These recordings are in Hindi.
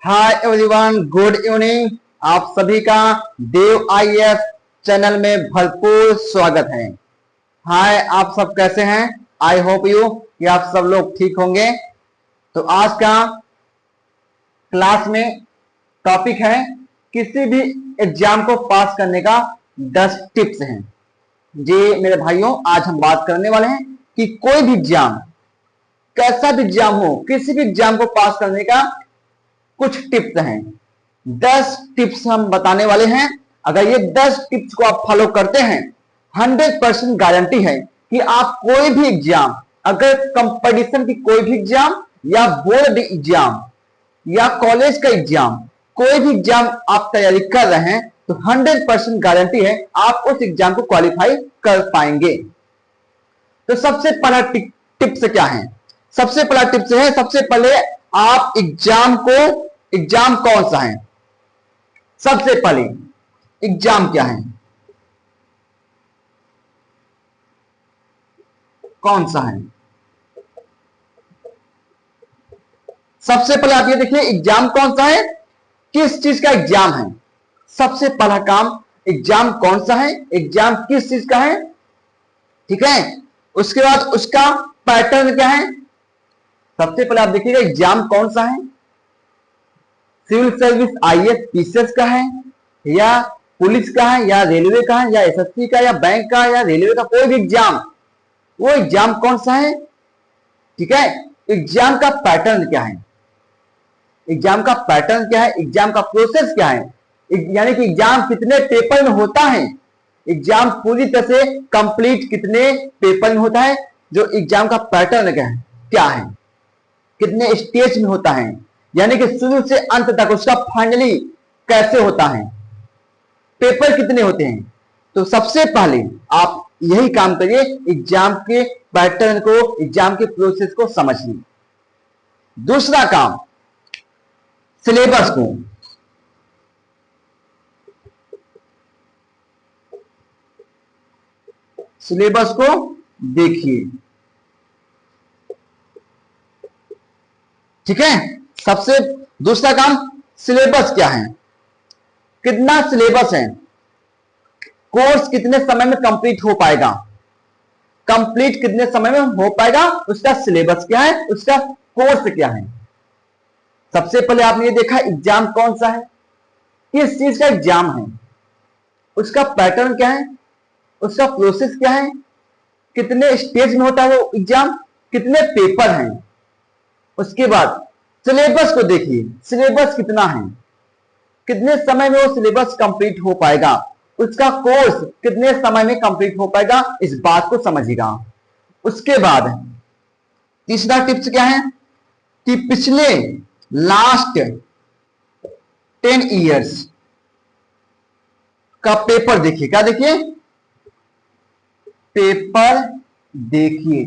Hi everyone, good evening. आप सभी का देव आईएएस चैनल में भरपूर स्वागत है। हाय, आप सब कैसे हैं? आई होप यू कि आप सब लोग ठीक होंगे। तो आज का क्लास में टॉपिक है किसी भी एग्जाम को पास करने का 10 टिप्स हैं। जी मेरे भाइयों, आज हम बात करने वाले हैं कि कोई भी एग्जाम, कैसा भी एग्जाम हो, किसी भी एग्जाम को पास करने का कुछ टिप्स हैं। 10 टिप्स हम बताने वाले हैं। अगर ये 10 टिप्स को आप फॉलो करते हैं, 100% गारंटी है कि आप कोई भी एग्जाम, अगर कंपटीशन की कोई भी एग्जाम या बोर्ड एग्जाम या कॉलेज का एग्जाम, कोई भी एग्जाम आप तैयारी कर रहे हैं तो 100% गारंटी है आप उस एग्जाम को क्वालिफाई कर पाएंगे। तो सबसे पहला टिप्स क्या है? सबसे पहला टिप्स है, सबसे पहले आप एग्जाम कौन सा है? सबसे पहले एग्जाम क्या है, कौन सा है? सबसे पहले आप ये देखिए एग्जाम कौन सा है, किस चीज का एग्जाम है। सबसे पहला काम, एग्जाम कौन सा है, एग्जाम किस चीज का है, ठीक है। उसके बाद उसका पैटर्न क्या है। सबसे पहले आप देखिएगा एग्जाम कौन सा है, सिविल सर्विस आईएएस पीसीएस का है या पुलिस का है या रेलवे का है या एसएससी का या बैंक का या रेलवे का, कोई भी एग्जाम, वो एग्जाम कौन सा है, ठीक है। एग्जाम का पैटर्न क्या है, एग्जाम का पैटर्न क्या है, एग्जाम का प्रोसेस क्या है, यानी कि एग्जाम कितने पेपर में होता है, एग्जाम पूरी तरह से कंप्लीट कितने पेपर में होता है, जो एग्जाम का पैटर्न क्या है, कितने स्टेज में होता है, यानी कि शुरू से अंत तक उसका फाइनली कैसे होता है, पेपर कितने होते हैं। तो सबसे पहले आप यही काम करिए, एग्जाम के पैटर्न को, एग्जाम के प्रोसेस को समझिए। दूसरा काम, सिलेबस को, सिलेबस को देखिए, ठीक है। सबसे दूसरा काम, सिलेबस क्या है, कितना सिलेबस है, कोर्स कितने समय में कंप्लीट हो पाएगा, कंप्लीट कितने समय में हो पाएगा, उसका सिलेबस क्या है, उसका कोर्स क्या है। सबसे पहले आपने ये देखा एग्जाम कौन सा है, किस चीज का एग्जाम है, उसका पैटर्न क्या है, उसका प्रोसेस क्या है, कितने स्टेज में होता है वो एग्जाम, कितने पेपर हैं। उसके बाद सिलेबस को देखिए, सिलेबस कितना है, कितने समय में वो सिलेबस कंप्लीट हो पाएगा, उसका कोर्स कितने समय में कंप्लीट हो पाएगा, इस बात को समझिएगा। उसके बाद तीसरा टिप्स क्या है कि पिछले लास्ट 10 इयर्स का पेपर देखिए। क्या देखिए? पेपर देखिए,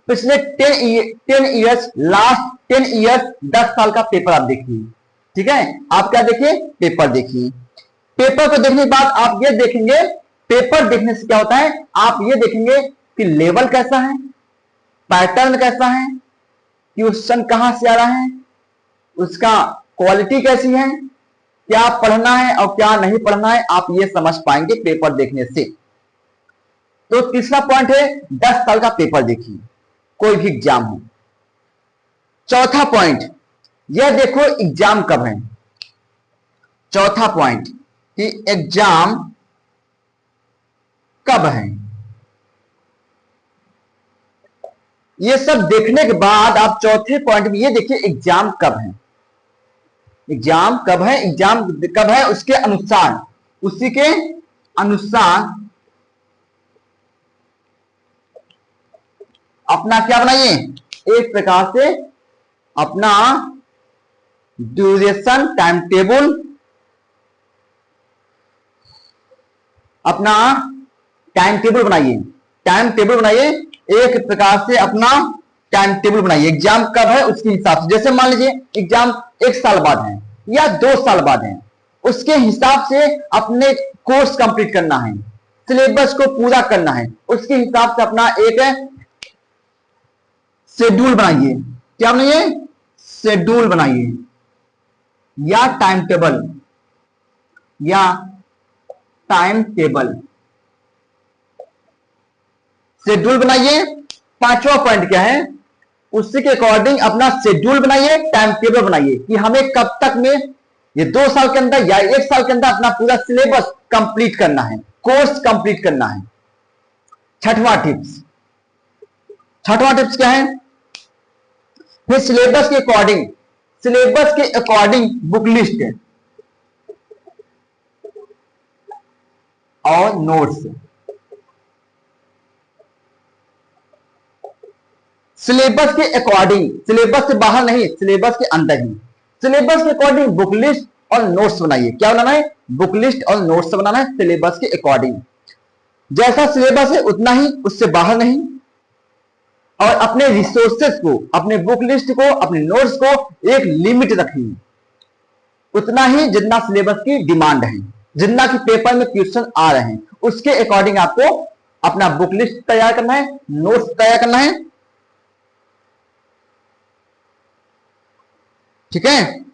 पिछले 10 इयर्स, लास्ट 10 इयर्स, 10 साल का पेपर आप देखिए, ठीक है। आप क्या देखिए? पेपर देखिए। पेपर को देखने के बाद आप ये देखेंगे, पेपर देखने से क्या होता है, आप ये देखेंगे कि लेवल कैसा है, पैटर्न कैसा है, क्वेश्चन कहां से आ रहा है, उसका क्वालिटी कैसी है, क्या पढ़ना है और क्या नहीं पढ़ना है, आप ये समझ पाएंगे पेपर देखने से। तो तीसरा पॉइंट है 10 साल का पेपर देखिए, कोई भी एग्जाम हो। चौथा पॉइंट, यह देखो एग्जाम कब है। चौथा पॉइंट कि एग्जाम कब है। ये सब देखने के बाद आप चौथे पॉइंट में ये देखिए एग्जाम कब है, एग्जाम कब है, एग्जाम कब है, उसके अनुसार, उसी के अनुसार अपना क्या बनाइए, एक प्रकार से अपना ड्यूरेशन टाइम टेबल, अपना टाइम टेबल बनाइए, टाइम टेबल बनाइए, एक प्रकार से अपना टाइम टेबल बनाइए, एग्जाम कब है उसके हिसाब से। जैसे मान लीजिए एग्जाम 1 साल बाद है या 2 साल बाद है, उसके हिसाब से अपने कोर्स कंप्लीट करना है, सिलेबस को पूरा करना है, उसके हिसाब से अपना एक शेड्यूल बनाइए, क्या बनाइए? शेड्यूल बनाइए या टाइम टेबल, या टाइम टेबल शेड्यूल बनाइए। पांचवा पॉइंट क्या है? उसी के अकॉर्डिंग अपना शेड्यूल बनाइए, टाइम टेबल बनाइए कि हमें कब तक में, ये 2 साल के अंदर या 1 साल के अंदर अपना पूरा सिलेबस कंप्लीट करना है, कोर्स कंप्लीट करना है। छठवां टिप्स क्या है? फिर सिलेबस के अकॉर्डिंग बुक लिस्ट और नोट्स। सिलेबस के अकॉर्डिंग, सिलेबस से बाहर नहीं, सिलेबस के अंदर ही। सिलेबस के अकॉर्डिंग बुक लिस्ट और नोट्स बनाइए। क्या बनाना है? बुक लिस्ट और नोट्स बनाना है सिलेबस के अकॉर्डिंग। जैसा सिलेबस है उतना ही, उससे बाहर नहीं। और अपने रिसोर्सेस को, अपने बुक लिस्ट को, अपने नोट्स को एक लिमिट रखिए, उतना ही जितना सिलेबस की डिमांड है, जितना कि पेपर में क्वेश्चन आ रहे हैं, उसके अकॉर्डिंग आपको अपना बुक लिस्ट तैयार करना है, नोट्स तैयार करना है। ठीक है?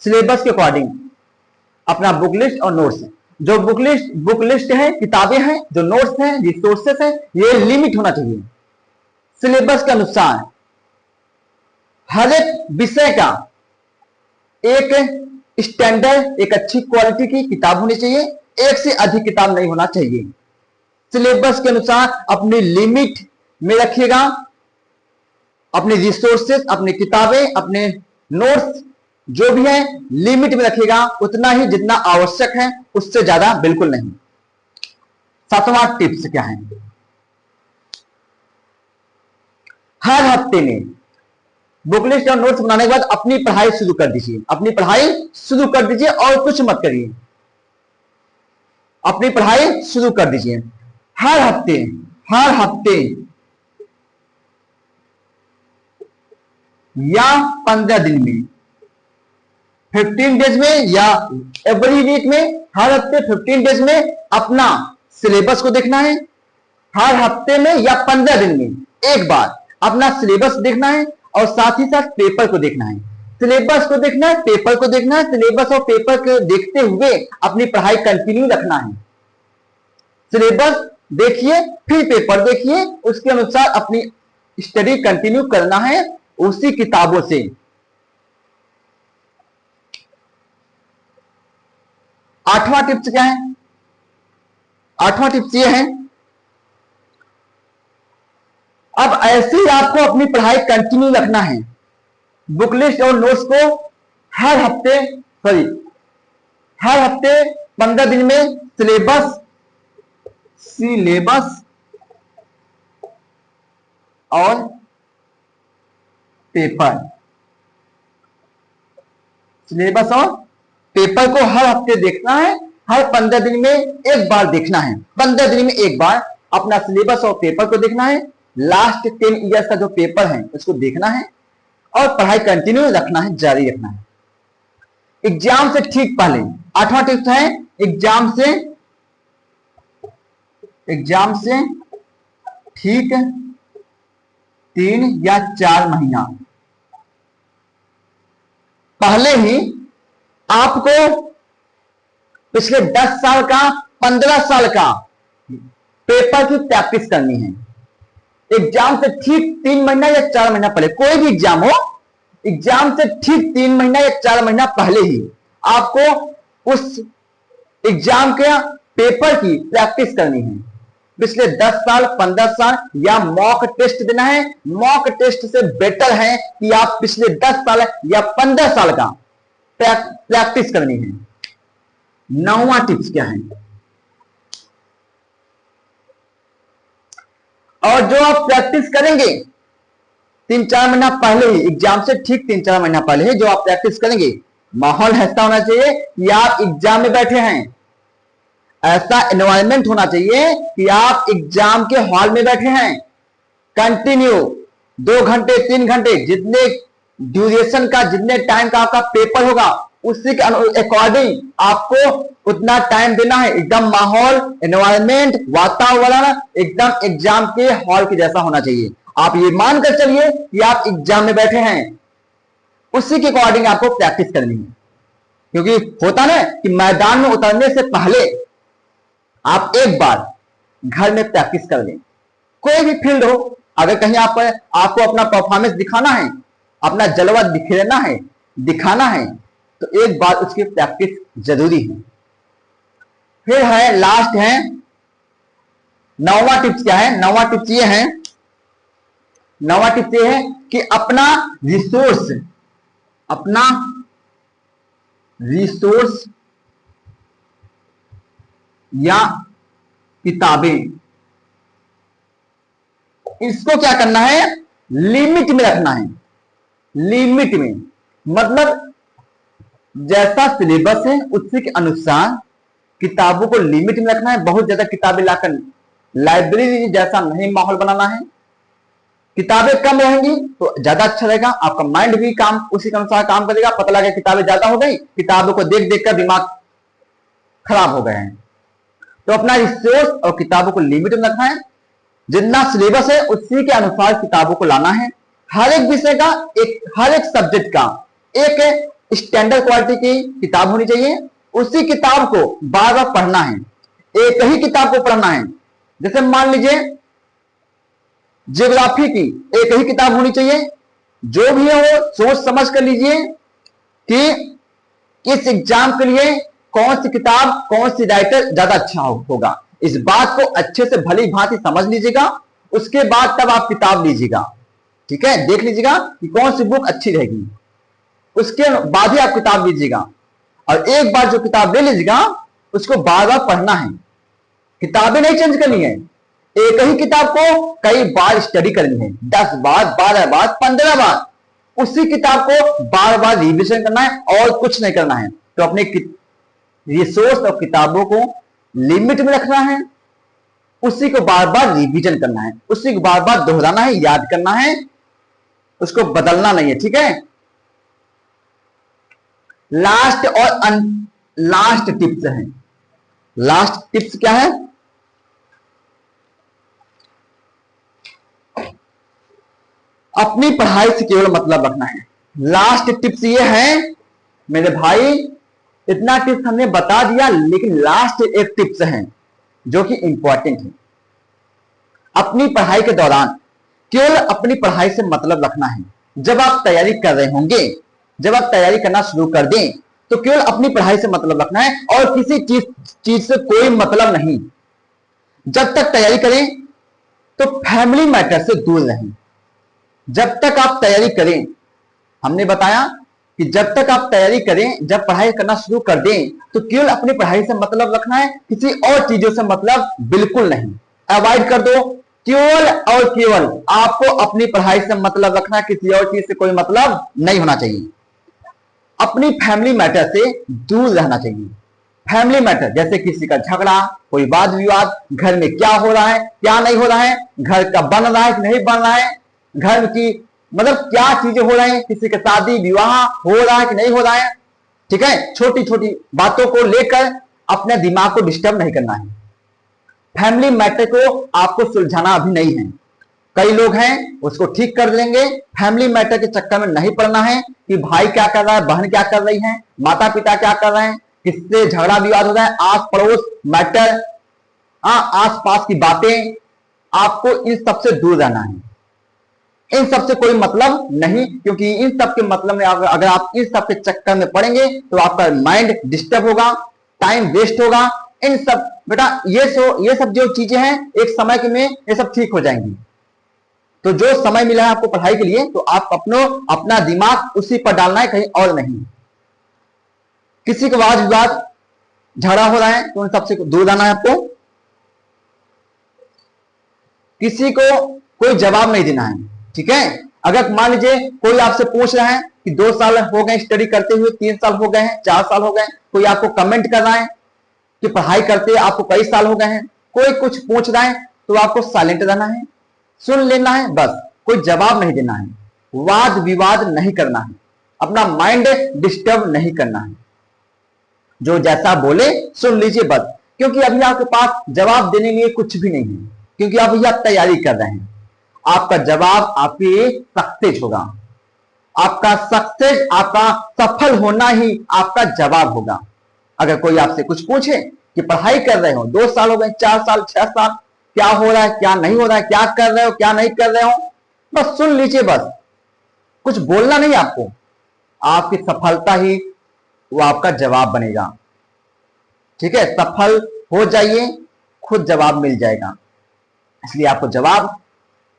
सिलेबस के अकॉर्डिंग अपना बुक लिस्ट और नोट्स। जो बुक लिस्ट है, किताबें हैं, जो नोट्स हैं, रिसोर्सेस हैं, ये लिमिट होना चाहिए सिलेबस के अनुसार। हर एक विषय का एक स्टैंडर्ड, एक अच्छी क्वालिटी की किताब होनी चाहिए, एक से अधिक किताब नहीं होना चाहिए। सिलेबस के अनुसार अपनी लिमिट में रखिएगा, अपने रिसोर्सेस, अपनी किताबें, अपने नोट्स जो भी है लिमिट में रखिएगा, उतना ही जितना आवश्यक है, उससे ज्यादा बिल्कुल नहीं। सातवां टिप्स क्या है? हर हफ्ते में बुक लिस्ट और नोट्स बनाने के बाद अपनी पढ़ाई शुरू कर दीजिए। अपनी पढ़ाई शुरू कर दीजिए और कुछ मत करिए, अपनी पढ़ाई शुरू कर दीजिए। हर हफ्ते या 15 दिन में, 15 डेज में, या एवरी वीक में, हर हफ्ते 15 डेज में अपना सिलेबस को देखना है। हर हफ्ते में या 15 दिन में एक बार अपना सिलेबस देखना है और साथ ही साथ पेपर को देखना है। सिलेबस को देखना है, पेपर को देखना है। सिलेबस और पेपर को देखते हुए अपनी पढ़ाई कंटिन्यू रखना है। सिलेबस देखिए, फिर पेपर देखिए, उसके अनुसार अपनी स्टडी कंटिन्यू करना है उसी किताबों से। आठवां टिप्स क्या है? आठवां टिप्स ये है, अब ऐसे ही आपको अपनी पढ़ाई कंटिन्यू रखना है। बुक लिस्ट और नोट्स को हर हफ्ते 15 दिन में सिलेबस और पेपर, सिलेबस और पेपर को हर हफ्ते देखना है। हर 15 दिन में एक बार देखना है। 15 दिन में एक बार अपना सिलेबस और पेपर को देखना है। लास्ट 10 ईयर्स का जो पेपर है उसको देखना है और पढ़ाई कंटिन्यू रखना है, जारी रखना है। एग्जाम से ठीक पहले आठवां टिप्स है, एग्जाम से ठीक 3 या 4 महीना पहले ही आपको पिछले 10 साल का, 15 साल का पेपर की प्रैक्टिस करनी है। एग्जाम से ठीक 3 महीना या 4 महीना पहले, कोई भी एग्जाम हो, एग्जाम से ठीक 3 महीना या 4 महीना पहले ही आपको उस एग्जाम के पेपर की प्रैक्टिस करनी है। पिछले 10 साल, 15 साल या मॉक टेस्ट देना है। मॉक टेस्ट से बेटर है कि आप पिछले 10 साल या 15 साल का प्रैक्टिस करनी है। 9वां टिप्स क्या है? और जो आप प्रैक्टिस करेंगे 3-4 महीना पहले ही, एग्जाम से ठीक 3-4 महीना पहले ही जो आप प्रैक्टिस करेंगे, माहौल ऐसा होना चाहिए कि आप एग्जाम में बैठे हैं। ऐसा एनवायरनमेंट होना चाहिए कि आप एग्जाम के हॉल में बैठे हैं। कंटिन्यू 2 घंटे 3 घंटे जितने ड्यूरेशन का, जितने टाइम का आपका पेपर होगा, उसी के अकॉर्डिंग आपको उतना टाइम देना है। एकदम माहौल, एनवायरमेंट, वातावरण एकदम एग्जाम के हॉल के जैसा होना चाहिए। आप ये मानकर चलिए कि आप एग्जाम में बैठे हैं, उसी के अकॉर्डिंग आपको प्रैक्टिस करनी है। क्योंकि होता ना कि मैदान में उतरने से पहले आप एक बार घर में प्रैक्टिस कर लें। कोई भी फील्ड हो, अगर कहीं आपको अपना परफॉर्मेंस दिखाना है, अपना जलवा दिखाना है, तो एक बार उसकी प्रैक्टिस जरूरी है। फिर है लास्ट है 9वां टिप्स। क्या है 9वां टिप्स? ये है 9वां टिप्स ये है कि अपना रिसोर्स या किताबें, इसको क्या करना है? लिमिट में रखना है। लिमिट में मतलब जैसा सिलेबस है उसी के अनुसार किताबों को लिमिट में रखना है। बहुत ज्यादा किताबें लाकर लाइब्रेरी जैसा नहीं माहौल बनाना है। किताबें कम रहेंगी तो ज्यादा अच्छा रहेगा, आपका माइंड भी काम उसी के अनुसार काम करेगा। पता लगा किताबें ज्यादा हो गई, किताबों को देख देख कर दिमाग खराब हो गए हैं। तो अपना रिसोर्स और किताबों को लिमिट में रखना है। जितना सिलेबस है उसी के अनुसार किताबों को लाना है। हर एक विषय का, हर एक सब्जेक्ट का एक स्टैंडर्ड क्वालिटी की किताब होनी चाहिए। उसी किताब को बार बार पढ़ना है, एक ही किताब को पढ़ना है। जैसे मान लीजिए ज्योग्राफी की एक ही किताब होनी चाहिए। जो भी है वो सोच समझ कर लीजिए कि इस एग्जाम के लिए कौन सी किताब, कौन सी राइटर ज्यादा अच्छा होगा। इस बात को अच्छे से भली भांति समझ लीजिएगा, उसके बाद तब आप किताब लीजिएगा। ठीक है, देख लीजिएगा कि कौन सी बुक अच्छी रहेगी, उसके बाद ही आप किताब लीजिएगा। और एक बार जो किताब ले लीजिएगा उसको बार बार पढ़ना है। किताबें नहीं चेंज करनी है, एक ही किताब को कई बार स्टडी करनी है, 10 बार, 12 बार, 15 बार। उसी किताब को बार बार रिविजन करना है और कुछ नहीं करना है। तो अपने रिसोर्स और किताबों को लिमिट में रखना है, उसी को बार बार रिवीजन करना है, उसी को बार बार दोहराना है, याद करना है, उसको बदलना नहीं है। ठीक है, लास्ट और लास्ट टिप्स है। लास्ट टिप्स क्या है? अपनी पढ़ाई से केवल मतलब रखना है। लास्ट टिप्स ये है मेरे भाई, इतना टिप्स हमने बता दिया, लेकिन लास्ट एक टिप्स है जो कि इंपॉर्टेंट है। अपनी पढ़ाई के दौरान केवल अपनी पढ़ाई से मतलब रखना है। जब आप तैयारी कर रहे होंगे, जब आप तैयारी करना शुरू कर दें, तो केवल अपनी पढ़ाई से मतलब रखना है और किसी चीज से कोई मतलब नहीं। जब तक तैयारी करें तो फैमिली मैटर से दूर रहें। जब तक आप तैयारी करें, हमने बताया कि जब तक आप तैयारी करें, जब पढ़ाई करना शुरू कर दें, तो केवल अपनी पढ़ाई से मतलब रखना है, किसी और चीजों से मतलब बिल्कुल नहीं। अवॉइड कर दो, केवल और केवल आपको अपनी पढ़ाई से मतलब रखना, किसी और चीज से कोई मतलब नहीं होना चाहिए। अपनी फैमिली मैटर से दूर रहना चाहिए। फैमिली मैटर जैसे किसी का झगड़ा, कोई वाद विवाद, घर में क्या हो रहा है, क्या नहीं हो रहा है, घर का बन रहा है कि नहीं बन रहा है, घर की मतलब क्या चीजें हो रही हैं, किसी का शादी विवाह हो रहा है कि नहीं हो रहा है। ठीक है, छोटी छोटी बातों को लेकर अपने दिमाग को डिस्टर्ब नहीं करना है। फैमिली मैटर को आपको सुलझाना अभी नहीं है। कई लोग हैं उसको ठीक कर लेंगे, फैमिली मैटर के चक्कर में नहीं पड़ना है कि भाई क्या कर रहा है, बहन क्या कर रही है, माता पिता क्या कर रहे हैं, किससे झगड़ा विवाद हो रहा है, आस पड़ोस मैटर, आस पास की बातें, आपको इन सबसे दूर रहना है। इन सबसे कोई मतलब नहीं, क्योंकि इन सब के मतलब में अगर आप इन सब के चक्कर में पड़ेंगे तो आपका माइंड डिस्टर्ब होगा, टाइम वेस्ट होगा। इन सब बेटा ये सब जो चीजें हैं एक समय के में ये सब ठीक हो जाएंगी। तो जो समय मिला है आपको पढ़ाई के लिए, तो आप अपना दिमाग उसी पर डालना है, कहीं और नहीं। किसी का वाद विवाद झगड़ा हो रहा है तो उन सबसे दूर रहना है आपको। किसी को कोई जवाब नहीं देना है। ठीक है, अगर मान लीजिए कोई आपसे पूछ रहा है कि 2 साल हो गए स्टडी करते हुए, 3 साल हो गए हैं, 4 साल हो गए, कोई आपको कमेंट कर रहा है कि पढ़ाई करते आपको कई साल हो गए हैं, कोई कुछ पूछ रहा है, तो आपको साइलेंट रहना है, सुन लेना है, बस कोई जवाब नहीं देना है, वाद विवाद नहीं करना है। अपना माइंड डिस्टर्ब नहीं करना है। जो जैसा बोले सुन लीजिए बस, क्योंकि अभी आपके पास जवाब देने के लिए कुछ भी नहीं है, क्योंकि अभी आप तैयारी कर रहे हैं। आपका जवाब आपकी सक्सेस होगा, आपका सक्सेस, आपका सफल होना ही आपका जवाब होगा। अगर कोई आपसे कुछ पूछे कि पढ़ाई कर रहे हो, 2 साल हो गए, 4 साल, 6 साल, क्या हो रहा है, क्या नहीं हो रहा है, क्या कर रहे हो, क्या नहीं कर रहे हो, बस सुन लीजिए बस, कुछ बोलना नहीं आपको। आपकी सफलता ही वो आपका जवाब बनेगा। ठीक है, सफल हो जाइए, खुद जवाब मिल जाएगा। इसलिए आपको जवाब,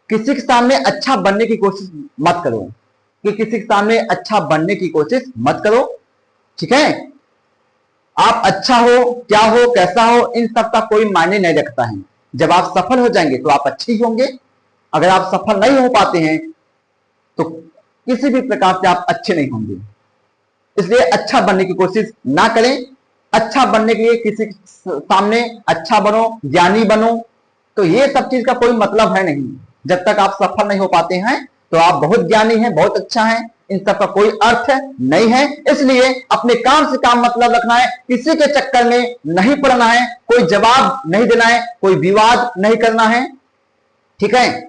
किसी के सामने अच्छा बनने की कोशिश मत करो, कि किसी के सामने अच्छा बनने की कोशिश मत करो। ठीक है, आप अच्छा हो, क्या हो, कैसा हो, इन सब का कोई मायने नहीं रखता है। जब आप सफल हो जाएंगे तो आप अच्छे ही होंगे। अगर आप सफल नहीं हो पाते हैं तो किसी भी प्रकार से आप अच्छे नहीं होंगे। इसलिए अच्छा बनने की कोशिश ना करें। अच्छा बनने के लिए किसी सामने अच्छा बनो, ज्ञानी बनो, तो ये सब चीज का कोई मतलब है नहीं। जब तक आप सफल नहीं हो पाते हैं तो आप बहुत ज्ञानी हैं, बहुत अच्छा है, इन सब का कोई अर्थ नहीं है। इसलिए अपने काम से काम मतलब रखना है, किसी के चक्कर में नहीं पड़ना है, कोई जवाब नहीं देना है, कोई विवाद नहीं करना है। ठीक है,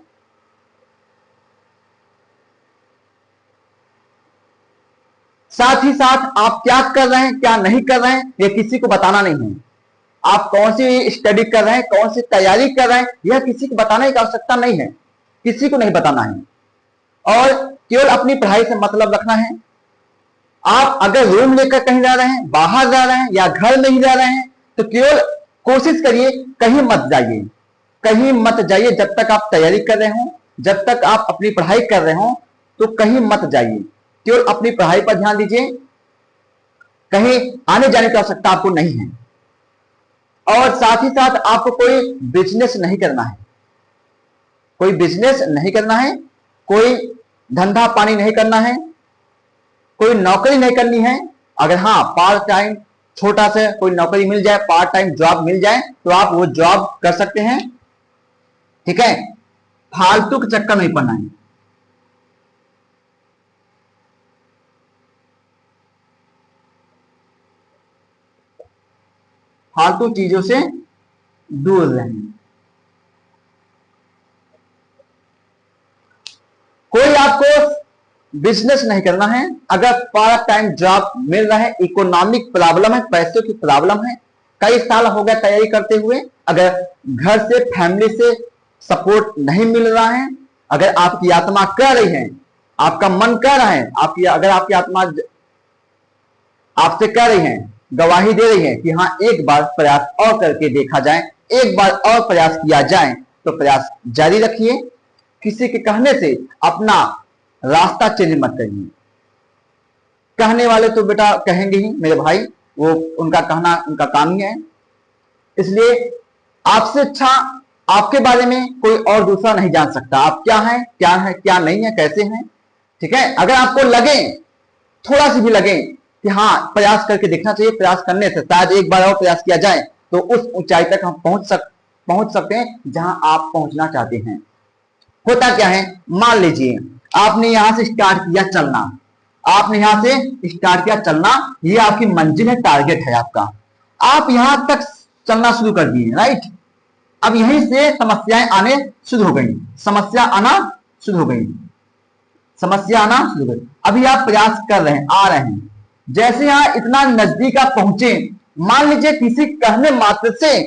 साथ ही साथ आप क्या कर रहे हैं, क्या नहीं कर रहे हैं, ये किसी को बताना नहीं है। आप कौन सी स्टडी कर रहे हैं, कौन सी तैयारी कर रहे हैं, यह किसी को बताने की आवश्यकता नहीं है, किसी को नहीं बताना है। और केवल अपनी पढ़ाई से मतलब रखना है। आप अगर रूम लेकर कहीं जा रहे हैं, बाहर जा रहे हैं या घर में ही जा रहे हैं, तो केवल कोशिश करिए कहीं मत जाइए, कहीं मत जाइए। जब तक आप तैयारी कर रहे हो, जब तक आप अपनी पढ़ाई कर रहे हो, तो कहीं मत जाइए, केवल अपनी पढ़ाई पर ध्यान दीजिए। कहीं आने जाने की आवश्यकता आपको नहीं है। और साथ ही साथ आपको कोई बिजनेस नहीं करना है, कोई बिजनेस नहीं करना है, कोई धंधा पानी नहीं करना है, कोई नौकरी नहीं करनी है। अगर हाँ पार्ट टाइम छोटा से कोई नौकरी मिल जाए, पार्ट टाइम जॉब मिल जाए, तो आप वो जॉब कर सकते हैं। ठीक है, फालतू के चक्कर नहीं पड़ना है। फालतू चीजों से दूर रहें। कोई आपको बिजनेस नहीं करना है। अगर पार्ट टाइम जॉब मिल रहा है, इकोनॉमिक प्रॉब्लम है, पैसों की प्रॉब्लम है, कई साल हो गए तैयारी करते हुए, अगर घर से फैमिली से सपोर्ट नहीं मिल रहा है, अगर आपकी आत्मा कह रही है, आपका मन कह रहा है, अगर आपकी आत्मा आपसे कह रही है, गवाही दे रही है कि हाँ एक बार प्रयास और करके देखा जाए, एक बार और प्रयास किया जाए, तो प्रयास जारी रखिए। किसी के कहने से अपना रास्ता चेंज मत करिए। कहने वाले तो बेटा कहेंगे ही मेरे भाई, वो उनका कहना उनका काम ही है। इसलिए आपसे अच्छा आपके बारे में कोई और दूसरा नहीं जान सकता। आप क्या है, क्या है, क्या नहीं है, कैसे हैं। ठीक है, अगर आपको लगे, थोड़ा सी भी लगे कि हाँ प्रयास करके देखना चाहिए, प्रयास करने से शायद एक बार और प्रयास किया जाए तो उस ऊंचाई तक हम पहुंच सकते हैं जहां आप पहुंचना चाहते हैं। होता क्या है, मान लीजिए आपने यहां से स्टार्ट किया चलना, आपने यहां से स्टार्ट किया चलना, ये आपकी मंजिल है, टारगेट है आपका, आप यहां तक चलना शुरू कर दिए, राइट। अब यहीं से समस्याएं आने शुरू हो गई, समस्या आना शुरू हो गई, समस्या आना शुरू हो गई। अभी आप प्रयास कर रहे हैं, आ रहे हैं, जैसे यहां इतना नजदीक आप पहुंचे, मान लीजिए किसी कहने मात्र से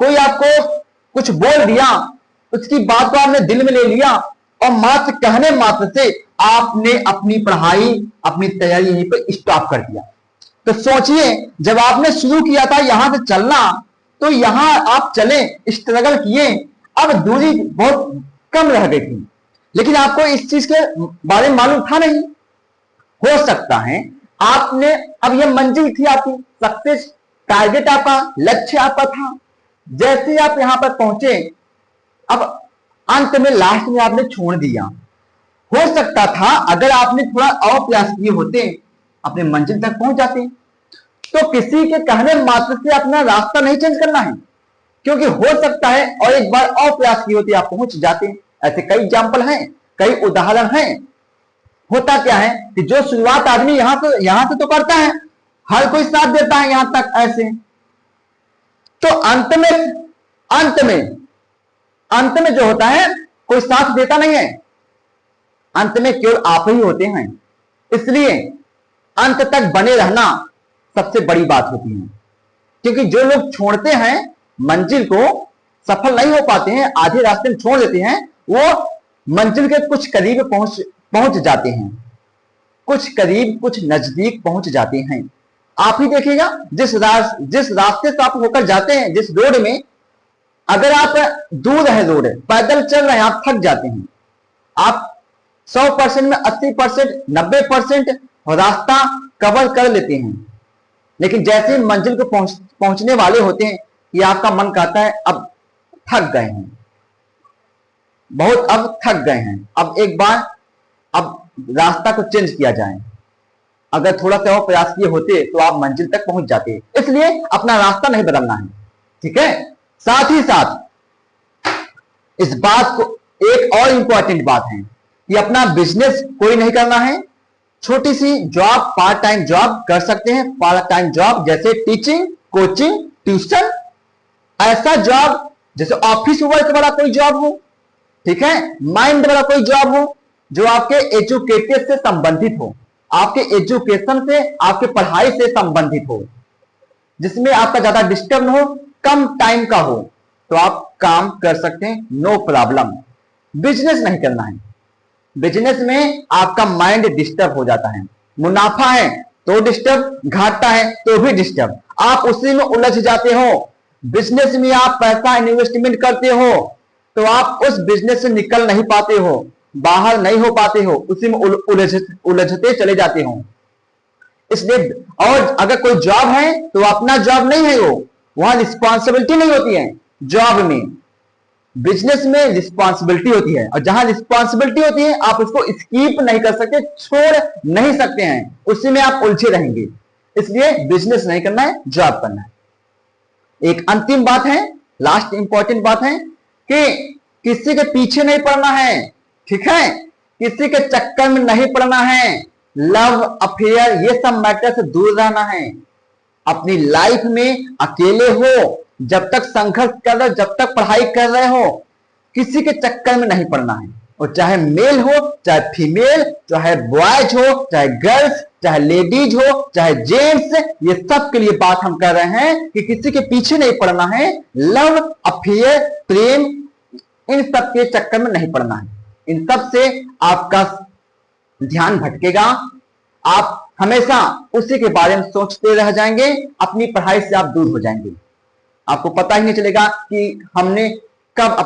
कोई आपको कुछ बोल दिया, उसकी बात को आपने दिल में ले लिया और मात्र कहने मात्र से आपने अपनी पढ़ाई, अपनी तैयारी यहीं पर स्टॉप कर दिया। तो सोचिए, जब आपने शुरू किया था यहां से चलना, तो यहां आप चले, स्ट्रगल किए, अब दूरी बहुत कम रह गई थी, लेकिन आपको इस चीज के बारे में मालूम था नहीं। हो सकता है आपने, अब यह मंजिल थी आपकी, सक्सेस टारगेट आपका, लक्ष्य आपका था, जैसे आप यहां पर पहुंचे, अब अंत में लास्ट में आपने छोड़ दिया। हो सकता था अगर आपने थोड़ा और प्रयास किए होते, अपने मंजिल तक पहुंच जाते। तो किसी के कहने मात्र से अपना रास्ता नहीं चेंज करना है, क्योंकि हो सकता है और एक बार और प्रयास किए होते आप पहुंच जाते। ऐसे कई एग्जाम्पल हैं, कई उदाहरण हैं। होता क्या है कि जो शुरुआत आदमी यहां से तो करता है, हर कोई साथ देता है यहां तक ऐसे, तो अंत में जो होता है कोई साथ देता नहीं है, अंत में केवल आप ही होते हैं। इसलिए अंत तक बने रहना सबसे बड़ी बात होती है, क्योंकि जो लोग छोड़ते हैं मंजिल को, सफल नहीं हो पाते हैं, आधे रास्ते में छोड़ देते हैं, वो मंजिल के कुछ करीब पहुंच जाते हैं, कुछ करीब कुछ नजदीक पहुंच जाते हैं। आप ही देखिएगा जिस रास्ते से आप होकर जाते हैं, जिस रोड में, अगर आप दूर है रोड, पैदल चल रहे हैं, आप थक जाते हैं, आप 100% में 80% 90% रास्ता कवर कर लेते हैं, लेकिन जैसे ही मंजिल को पहुंचने वाले होते हैं कि आपका मन कहता है अब थक गए हैं, बहुत अब थक गए हैं, अब एक बार अब रास्ता को चेंज किया जाए। अगर थोड़ा सा और प्रयास किए होते तो आप मंजिल तक पहुंच जाते, इसलिए अपना रास्ता नहीं बदलना है, ठीक है। साथ ही साथ इस बात को, एक और इंपॉर्टेंट बात है कि अपना बिजनेस कोई नहीं करना है, छोटी सी जॉब, पार्ट टाइम जॉब कर सकते हैं, पार्ट टाइम जॉब जैसे टीचिंग, कोचिंग, ट्यूशन, ऐसा जॉब जैसे ऑफिस वर्क वाला कोई जॉब हो, ठीक है, माइंड वाला कोई जॉब हो जो आपके एजुकेटेड से संबंधित हो, आपके एजुकेशन से, आपके पढ़ाई से संबंधित हो, जिसमें आपका ज्यादा डिस्टर्ब न हो, कम टाइम का हो, तो आप काम कर सकते हैं, नो प्रॉब्लम। बिजनेस नहीं करना है, बिजनेस में आपका माइंड डिस्टर्ब हो जाता है, मुनाफा है तो डिस्टर्ब, घाटा है तो भी डिस्टर्ब, आप उसी में उलझ जाते हो। बिजनेस में आप पैसा इन्वेस्टमेंट करते हो तो आप उस बिजनेस से निकल नहीं पाते हो, बाहर नहीं हो पाते हो, उसी में उलझते चले जाते हो। इसलिए, और अगर कोई जॉब है तो अपना जॉब नहीं है, वो वहां रिस्पॉन्सिबिलिटी नहीं होती है जॉब में, बिजनेस में रिस्पॉन्सिबिलिटी होती है, और जहां रिस्पॉन्सिबिलिटी होती है आप उसको स्किप नहीं कर सकते, छोड़ नहीं सकते हैं, उसी में आप उलझे रहेंगे। इसलिए बिजनेस नहीं करना है, जॉब करना है। एक अंतिम बात है, लास्ट इंपॉर्टेंट बात है कि किसी के पीछे नहीं पड़ना है, ठीक है, किसी के चक्कर में नहीं पड़ना है, लव अफेयर ये सब मैटर से दूर रहना है। अपनी लाइफ में अकेले हो, जब तक संघर्ष कर रहे हो, जब तक पढ़ाई कर रहे हो, किसी के चक्कर में नहीं पड़ना है, और चाहे मेल हो, चाहे फीमेल, चाहे बॉयज हो, चाहे गर्ल्स, चाहे लेडीज हो, चाहे जेंट्स, ये सब के लिए बात हम कर रहे हैं कि किसी के पीछे नहीं पड़ना है, लव अफेयर, प्रेम, इन सब के चक्कर में नहीं पड़ना है। इन सब से आपका ध्यान भटकेगा, आप हमेशा उसी के बारे में सोचते रह जाएंगे, अपनी पढ़ाई से आप दूर हो जाएंगे, आपको पता ही नहीं चलेगा कि हमने कब अपना